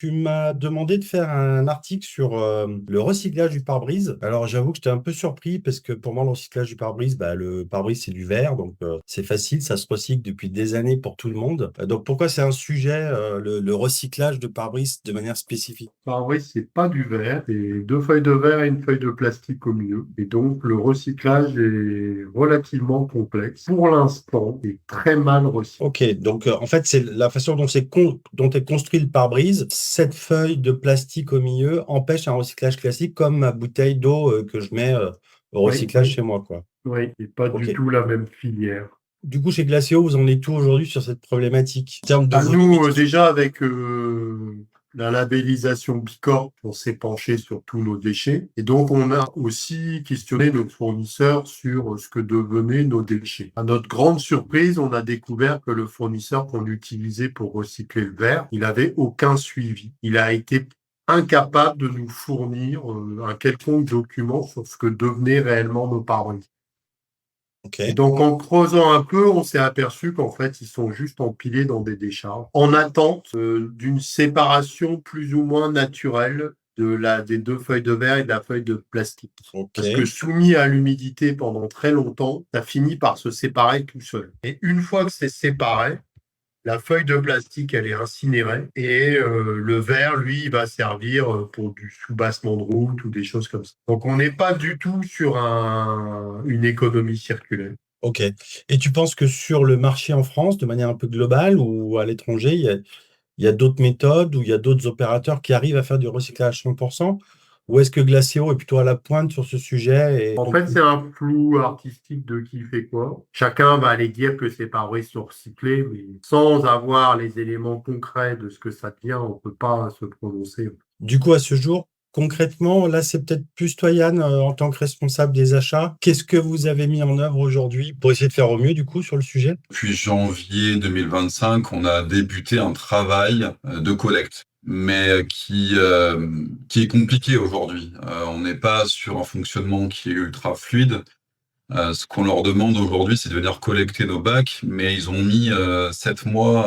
Tu m'as demandé de faire un article sur le recyclage du pare-brise. Alors j'avoue que j'étais un peu surpris parce que pour moi le recyclage du pare-brise, le pare-brise c'est du verre, donc c'est facile, ça se recycle depuis des années pour tout le monde. Donc pourquoi c'est un sujet, le recyclage de pare-brise de manière spécifique? Alors oui, c'est pas du verre, et deux feuilles de verre et une feuille de plastique au milieu. Et donc le recyclage est relativement complexe. Pour l'instant, et très mal recyclé. Ok, donc en fait c'est la façon dont est construit le pare-brise. Cette feuille de plastique au milieu empêche un recyclage classique comme ma bouteille d'eau que je mets au Oui, recyclage oui, chez moi, quoi. oui, et pas Ok. du tout la même filière. Du coup, chez Glacio, vous en êtes tout aujourd'hui sur cette problématique en termes de À volume. nous, déjà avec la labellisation Bicorp, on s'est penché sur tous nos déchets. Et donc, on a aussi questionné nos fournisseurs sur ce que devenaient nos déchets. À notre grande surprise, on a découvert que le fournisseur qu'on utilisait pour recycler le verre, il avait aucun suivi. Il a été incapable de nous fournir un quelconque document sur ce que devenaient réellement nos parents. Ok, Et donc, en creusant un peu, on s'est aperçu qu'en fait, ils sont juste empilés dans des décharges, en attente d'une séparation plus ou moins naturelle des deux feuilles de verre et de la feuille de plastique. ok, Parce que soumis à l'humidité pendant très longtemps, ça finit par se séparer tout seul. Et une fois que c'est séparé, la feuille de plastique, elle est incinérée et le verre, lui, il va servir pour du soubassement de route ou des choses comme ça. Donc, on n'est pas du tout sur une économie circulaire. ok. Et tu penses que sur le marché en France, de manière un peu globale ou à l'étranger, il y a d'autres méthodes ou il y a d'autres opérateurs qui arrivent à faire du recyclage 100%? Ou est-ce que Glacio est plutôt à la pointe sur ce sujet et En donc, fait, c'est un flou artistique de qui fait quoi. Chacun va aller dire que ses parois sont recyclées, mais sans avoir les éléments concrets de ce que ça devient, on peut pas se prononcer. du coup, à ce jour, concrètement, là, c'est peut-être plus toi, Yann, en tant que responsable des achats. Qu'est-ce que vous avez mis en œuvre aujourd'hui pour essayer de faire au mieux, du coup, sur le sujet? Depuis janvier 2025, on a débuté un travail de collecte, mais qui est compliqué aujourd'hui. On n'est pas sur un fonctionnement qui est ultra fluide. Ce qu'on leur demande aujourd'hui, c'est de venir collecter nos bacs, mais ils ont mis 7 mois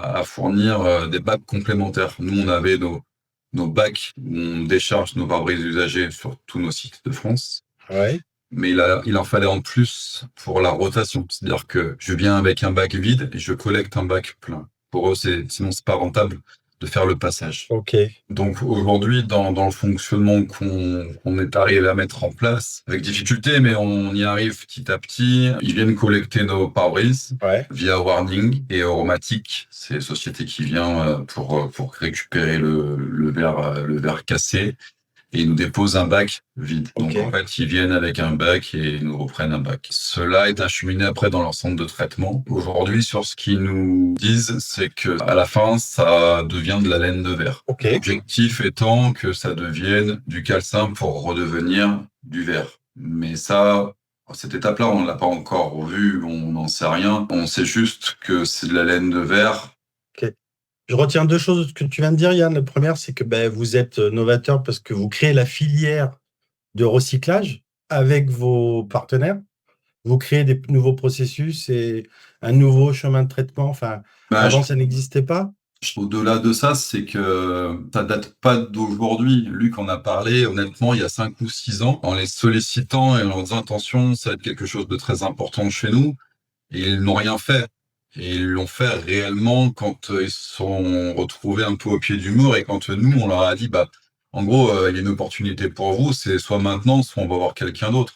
à fournir des bacs complémentaires. Nous, on avait nos bacs où on décharge nos pare-brises usagés sur tous nos sites de France. Ouais. Mais il en fallait en plus pour la rotation. C'est-à-dire que je viens avec un bac vide et je collecte un bac plein. Pour eux, sinon c'est pas rentable de faire le passage. Ok. Donc aujourd'hui, dans le fonctionnement qu'on est arrivé à mettre en place, avec difficulté, mais on y arrive petit à petit, ils viennent collecter nos pare-brises Ouais. via Warning et Aromatic, c'est la société qui vient pour récupérer le verre cassé et ils nous déposent un bac vide. Ok. Donc en fait, ils viennent avec un bac et ils nous reprennent un bac. Cela est acheminé après dans leur centre de traitement. Aujourd'hui, sur ce qu'ils nous disent, c'est que à la fin, ça devient de la laine de verre. Ok. L'objectif étant que ça devienne du calcin pour redevenir du verre. Mais ça, à cette étape-là, on ne l'a pas encore vu, on n'en sait rien. On sait juste que c'est de la laine de verre. Ok. Je retiens deux choses que tu viens de dire, Yann. La première, c'est que vous êtes novateur parce que vous créez la filière de recyclage avec vos partenaires. Vous créez des nouveaux processus et un nouveau chemin de traitement. Enfin, Bah, avant, ça n'existait pas. Au-delà de ça, c'est que ça date pas d'aujourd'hui. Luc en a parlé, honnêtement, il y a 5 ou 6 ans, en les sollicitant et en leur disant attention, ça va être quelque chose de très important chez nous. Et ils n'ont rien fait. Et ils l'ont fait réellement quand ils se sont retrouvés un peu au pied du mur et quand nous, on leur a dit, bah, en gros, il y a une opportunité pour vous, c'est soit maintenant, soit on va voir quelqu'un d'autre.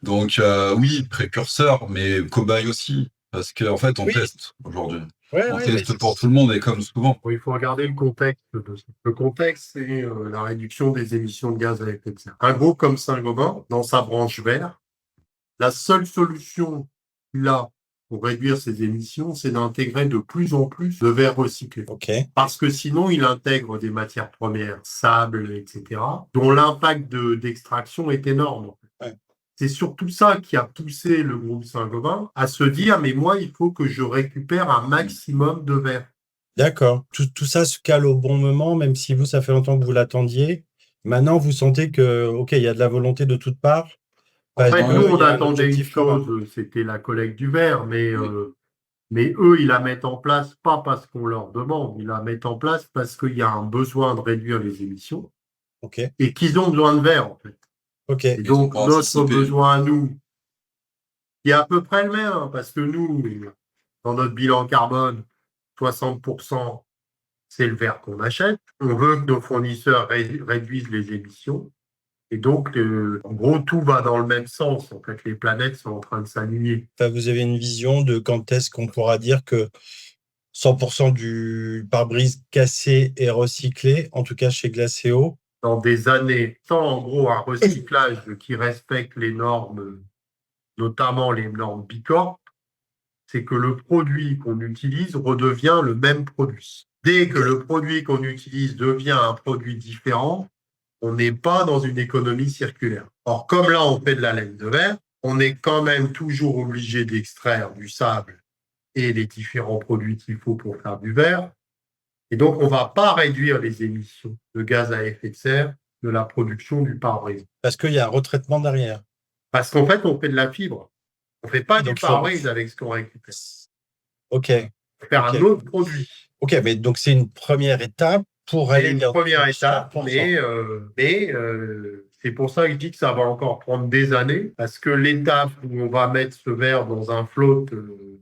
Donc, oui, précurseur, mais cobaye aussi. Parce qu'en fait, on Oui, teste aujourd'hui. ouais, On ouais, mais teste pour tout le monde et comme souvent. Bon, il faut regarder le contexte de ça. Le contexte, c'est la réduction des émissions de gaz à effet de serre. Un groupe comme Saint-Gobain, dans sa branche vert, la seule solution là pour réduire ses émissions, c'est d'intégrer de plus en plus de verre recyclé. ok. Parce que sinon, il intègre des matières premières, sable, etc., dont l'impact d'extraction est énorme. Ouais. C'est surtout ça qui a poussé le groupe Saint-Gobain à se dire, mais moi, il faut que je récupère un maximum de verre. D'accord. Tout ça se cale au bon moment, même si vous, ça fait longtemps que vous l'attendiez. Maintenant, vous sentez que, ok, il y a de la volonté de toutes parts En parce fait, nous, qu'il on y a un attendait une objectif commun. chose, c'était la collecte du verre, mais Oui. Mais eux, ils la mettent en place pas parce qu'on leur demande, ils la mettent en place parce qu'il y a un besoin de réduire les émissions Ok, et qu'ils ont besoin de verre, en fait. ok. Et Ils ont donc, pas notre anticipé. besoin à nous, qui est à peu près le même, hein, parce que nous, dans notre bilan carbone, 60%, c'est le verre qu'on achète. On veut que nos fournisseurs réduisent les émissions. Et donc, en gros, tout va dans le même sens. En fait, les planètes sont en train de s'aligner. Enfin, vous avez une vision de quand est-ce qu'on pourra dire que 100% du pare-brise cassé est recyclé, en tout cas chez Glacéo. Dans des années, sans en gros un recyclage qui respecte les normes, notamment les normes Bicorp, c'est que le produit qu'on utilise redevient le même produit. Dès que le produit qu'on utilise devient un produit différent, on n'est pas dans une économie circulaire. Or, comme là, on fait de la laine de verre, on est quand même toujours obligé d'extraire du sable et les différents produits qu'il faut pour faire du verre. Et donc, on ne va pas réduire les émissions de gaz à effet de serre de la production du pare-brise. Parce qu'il y a un retraitement derrière. Parce qu'en fait, on fait de la fibre. On ne fait pas du Donc, pare-brise avec ce qu'on récupère. ok, On fait un ok. autre produit. Ok, mais donc c'est une première étape pour C'est aller une vers première étape, 100%. mais c'est pour ça que je dis que ça va encore prendre des années, parce que l'étape où on va mettre ce verre dans un float,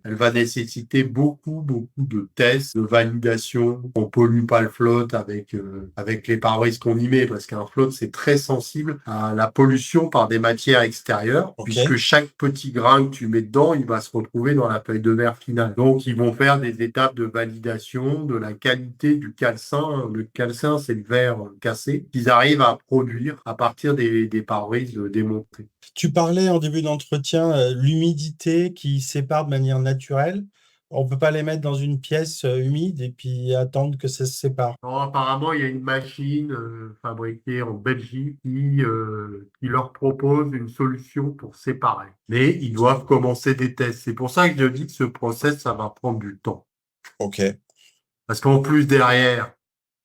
elle va nécessiter beaucoup de tests, de validation. On pollue pas le float avec les pare-brises qu'on y met, parce qu'un float, c'est très sensible à la pollution par des matières extérieures, Ok. puisque chaque petit grain que tu mets dedans, il va se retrouver dans la feuille de verre finale. Donc, ils vont faire des étapes de validation de la qualité du calcin. Le calcin, c'est le verre cassé qu'ils arrivent à produire à partir des pare-brises démontées. Tu parlais en début d'entretien, l'humidité qui sépare de manière naturelle. On ne peut pas les mettre dans une pièce humide et puis attendre que ça se sépare. Alors, apparemment, il y a une machine fabriquée en Belgique qui leur propose une solution pour séparer. Mais ils doivent commencer des tests. C'est pour ça que je dis que ce process, ça va prendre du temps. Ok. Parce qu'en plus, derrière,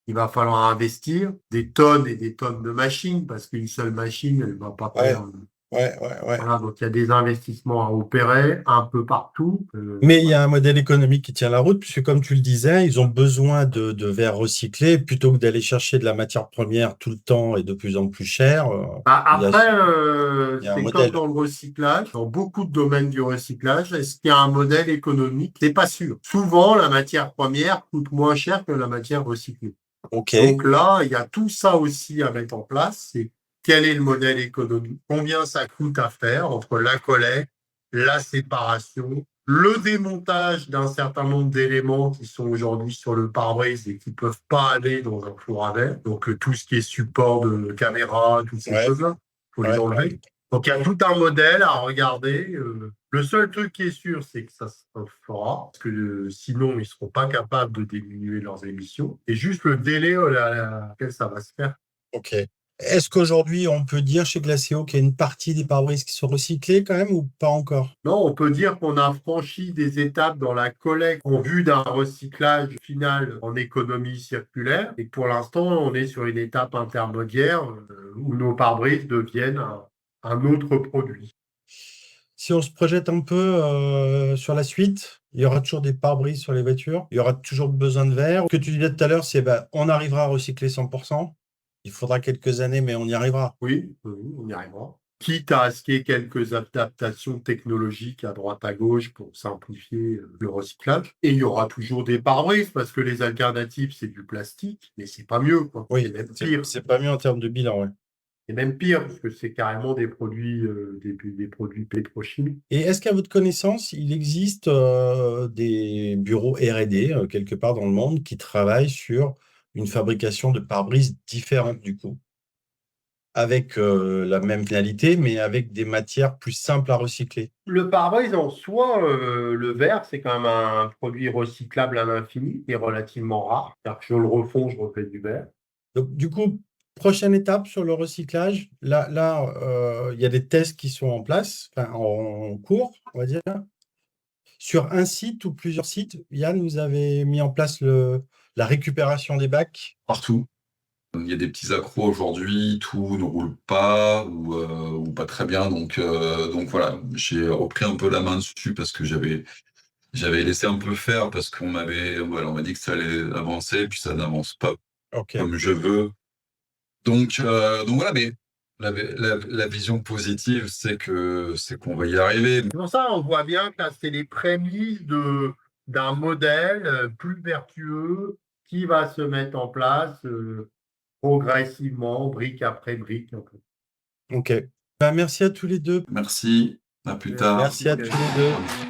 il va falloir investir des tonnes et des tonnes de machines, parce qu'une seule machine, elle ne va pas Ouais. faire. Ouais. Voilà, donc il y a des investissements à opérer un peu partout. Mais il y a un modèle économique qui tient la route, puisque comme tu le disais, ils ont besoin de verre recyclé plutôt que d'aller chercher de la matière première tout le temps et de plus en plus cher. Après, il y a un c'est modèle. comme dans le recyclage, dans beaucoup de domaines du recyclage, est-ce qu'il y a un modèle économique? C'est pas sûr. Souvent, la matière première coûte moins cher que la matière recyclée. Ok. Donc là, il y a tout ça aussi à mettre en place. C'est quel est le modèle économique? Combien ça coûte à faire entre la collecte, la séparation, le démontage d'un certain nombre d'éléments qui sont aujourd'hui sur le pare-brise et qui ne peuvent pas aller dans un four à verre. Donc tout ce qui est support de caméra, toutes ces Ouais. choses-là, il faut les Ouais. enlever. Donc il y a tout un modèle à regarder. Le seul truc qui est sûr, c'est que ça se fera, parce que sinon, ils ne seront pas capables de diminuer leurs émissions. Et juste le délai auquel ça va se faire. Ok. Est-ce qu'aujourd'hui, on peut dire chez Glacéo qu'il y a une partie des pare-brises qui sont recyclés quand même ou pas encore? Non, on peut dire qu'on a franchi des étapes dans la collecte en vue d'un recyclage final en économie circulaire. Et pour l'instant, on est sur une étape intermédiaire où nos pare-brises deviennent un autre produit. Si on se projette un peu sur la suite, il y aura toujours des pare-brises sur les voitures, il y aura toujours besoin de verre. Ce que tu disais tout à l'heure, c'est on arrivera à recycler 100%. Il faudra quelques années, mais on y arrivera. Oui, on y arrivera. Quitte à ce qu'il y ait quelques adaptations technologiques à droite à gauche pour simplifier le recyclage. Et il y aura toujours des pare-brises parce que les alternatives, c'est du plastique, mais c'est pas mieux, quoi. Oui, C'est même pire. c'est pas mieux en termes de bilan. Ouais. C'est même pire parce que c'est carrément des produits pétrochimiques. Et est-ce qu'à votre connaissance, il existe des bureaux R&D quelque part dans le monde qui travaillent sur une fabrication de pare-brises différentes du coup, avec la même finalité, mais avec des matières plus simples à recycler? Le pare-brise en soi, le verre, c'est quand même un produit recyclable à l'infini et relativement rare. Car je le refonds, je refais du verre. Donc, du coup, prochaine étape sur le recyclage. Là, il y a des tests qui sont en place, enfin, en cours, on va dire. Sur un site ou plusieurs sites, Yann, vous avez mis en place la récupération des bacs. Partout. Il y a des petits accros aujourd'hui, tout ne roule pas ou pas très bien. Donc voilà, j'ai repris un peu la main dessus parce que j'avais J'avais laissé un peu faire parce on m'a dit que ça allait avancer, puis ça n'avance pas Ok. comme je veux. Donc voilà, mais la vision positive, c'est qu'on va y arriver. C'est pour ça on voit bien que là, c'est les prémices d'un modèle plus vertueux qui va se mettre en place progressivement, brique après brique. Ok. Bah, merci à tous les deux. Merci, à plus tard. Merci à tous les deux.